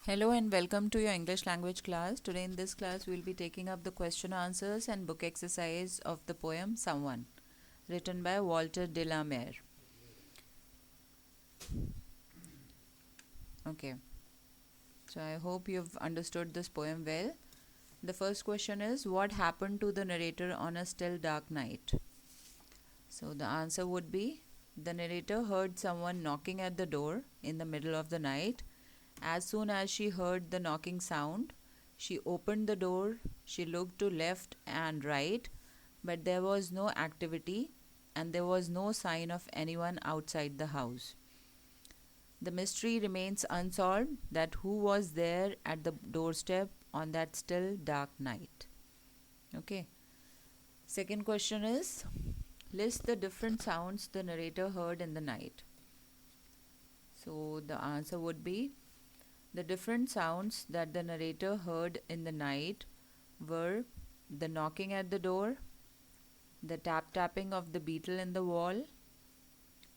Hello and welcome to your English language class. Today in this class we will be taking up the question answers and book exercise of the poem Someone, written by Walter de la Mare. Okay, so I hope you've understood this poem well. The first question is, what happened to the narrator on a still dark night? So the answer would be, the narrator heard someone knocking at the door in the middle of the night. As soon as she heard the knocking sound, she opened the door, she looked to left and right, but there was no activity and there was no sign of anyone outside the house. The mystery remains unsolved that who was there at the doorstep on that still dark night. Okay. Second question is, list the different sounds the narrator heard in the night. So the answer would be, the different sounds that the narrator heard in the night were the knocking at the door, the tap-tapping of the beetle in the wall,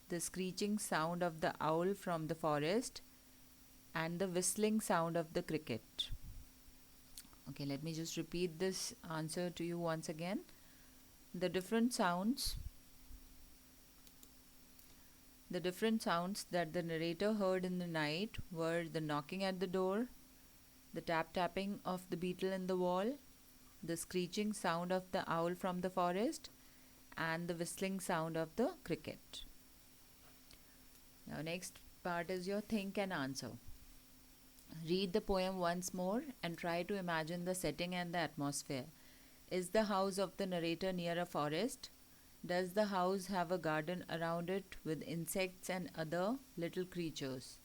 the screeching sound of the owl from the forest, and the whistling sound of the cricket. Okay, let me just repeat this answer to you once again. The different sounds that the narrator heard in the night were the knocking at the door, the tap-tapping of the beetle in the wall, the screeching sound of the owl from the forest, and the whistling sound of the cricket. Now next part is your think and answer. Read the poem once more and try to imagine the setting and the atmosphere. Is the house of the narrator near a forest? Does the house have a garden around it with insects and other little creatures,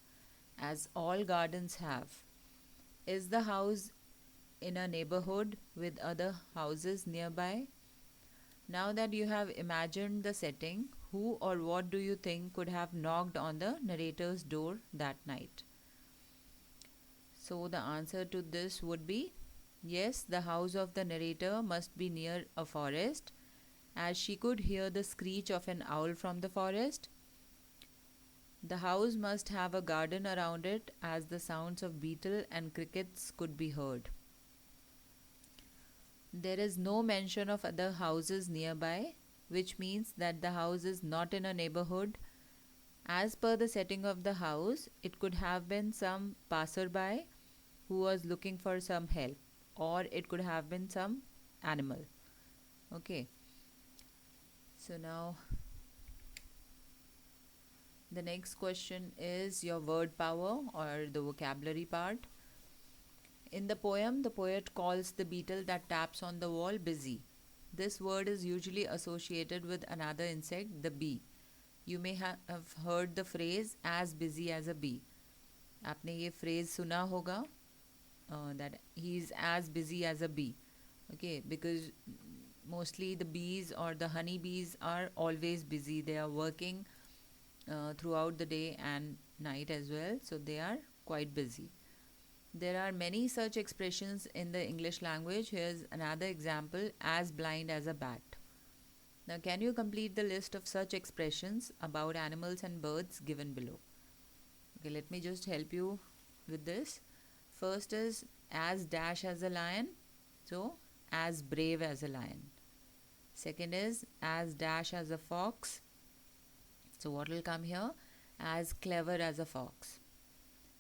as all gardens have? Is the house in a neighborhood with other houses nearby? Now that you have imagined the setting, who or what do you think could have knocked on the narrator's door that night? So the answer to this would be, yes, the house of the narrator must be near a forest, as she could hear the screech of an owl from the forest. The house must have a garden around it, as the sounds of beetle and crickets could be heard. There is no mention of other houses nearby, which means that the house is not in a neighborhood. As per the setting of the house, it could have been some passerby who was looking for some help, or it could have been some animal. Okay. So now the next question is your word power or the vocabulary part. In the poem, the poet calls the beetle that taps on the wall busy. This word is usually associated with another insect, the bee. You may have heard the phrase as busy as a bee. आपने ये phrase सुना होगा that he is as busy as a bee. Okay, because mostly the bees or the honey bees are always busy. They are working throughout the day and night as well, so they are quite busy. There are many such expressions in the English language. Here's another example, as blind as a bat. Now, can you complete the list of such expressions about animals and birds given below? Okay, let me just help you with this. First is as dash as a lion, so as brave as a lion. Second is as dash as a fox. So what will come here? As clever as a fox.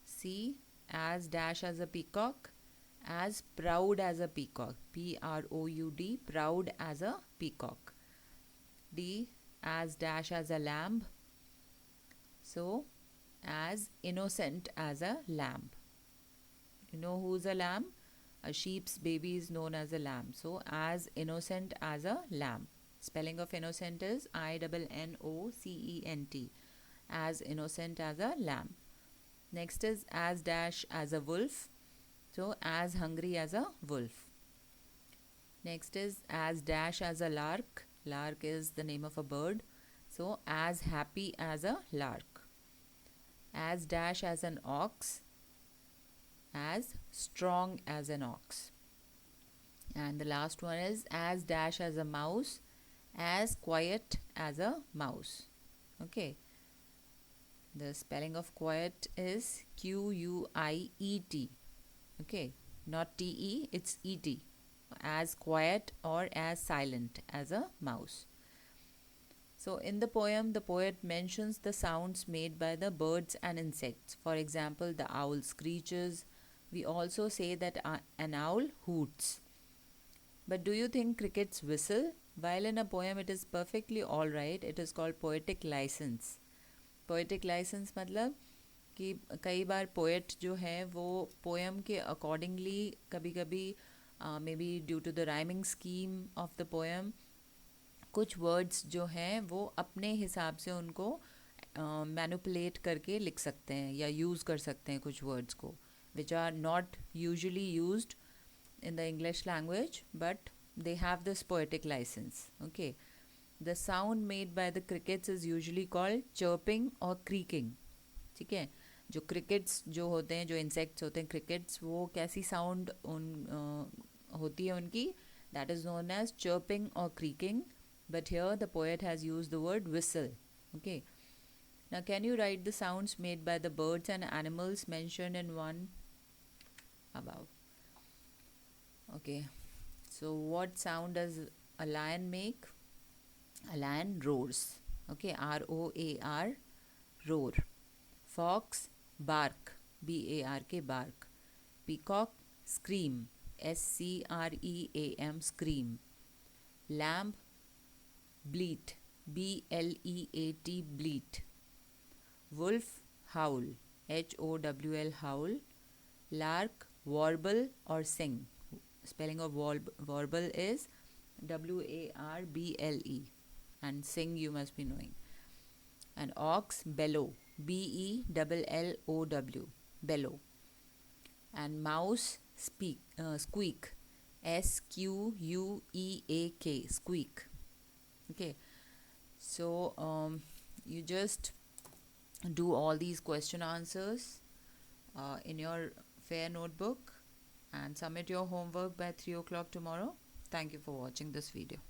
C, as dash as a peacock. As proud as a peacock. P-R-O-U-D, proud as a peacock. D, as dash as a lamb. So, as innocent as a lamb. You know who's a lamb? A sheep's baby is known as a lamb. So, as innocent as a lamb. Spelling of innocent is I-N-N-O-C-E-N-T. As innocent as a lamb. Next is as dash as a wolf. So, as hungry as a wolf. Next is as dash as a lark. Lark is the name of a bird. So, as happy as a lark. As dash as an ox. As strong as an ox. And the last one is as dash as a mouse. As quiet as a mouse. Okay. The spelling of quiet is Q-U-I-E-T. Okay, not T-E, it's E-T. As quiet or as silent as a mouse. So in the poem, the poet mentions the sounds made by the birds and insects. For example, the owl screeches. We also say that an owl hoots. But do you think crickets whistle? While in a poem it is perfectly alright, it is called poetic license. Poetic license मतलब कि कई बार poet जो है वो poem के accordingly कभी कभी may be due to the rhyming scheme of the poem कुछ वर्ड्स जो हैं वो अपने हिसाब से उनको मैनिपुलेट करके लिख सकते हैं या यूज़ कर सकते हैं कुछ वर्ड्स को which are not usually used in the English language, but they have this poetic license. Okay, the sound made by the crickets is usually called chirping or creaking. ठीक है, जो crickets जो होते हैं, जो insects होते हैं crickets, वो कैसी sound होती है उनकी, that is known as chirping or creaking. But here the poet has used the word whistle. Okay, now can you write the sounds made by the birds and animals mentioned in one above? Okay, so what sound does a lion make? A lion roars. Okay, R-O-A-R, roar. Fox, bark, B-A-R-K, bark. Peacock, scream, S-C-R-E-A-M, scream. Lamb, bleat, B-L-E-A-T, bleat. Wolf, howl, H-O-W-L, howl. Lark, warble or sing. Spelling of warble is W-A-R-B-L-E, and sing you must be knowing. And ox, bellow, B-E-L-L-O-W, bellow. And mouse, squeak, S-Q-U-E-A-K, squeak. Okay, so you just do all these question answers in your fair notebook and submit your homework by 3 o'clock tomorrow. Thank you for watching this video.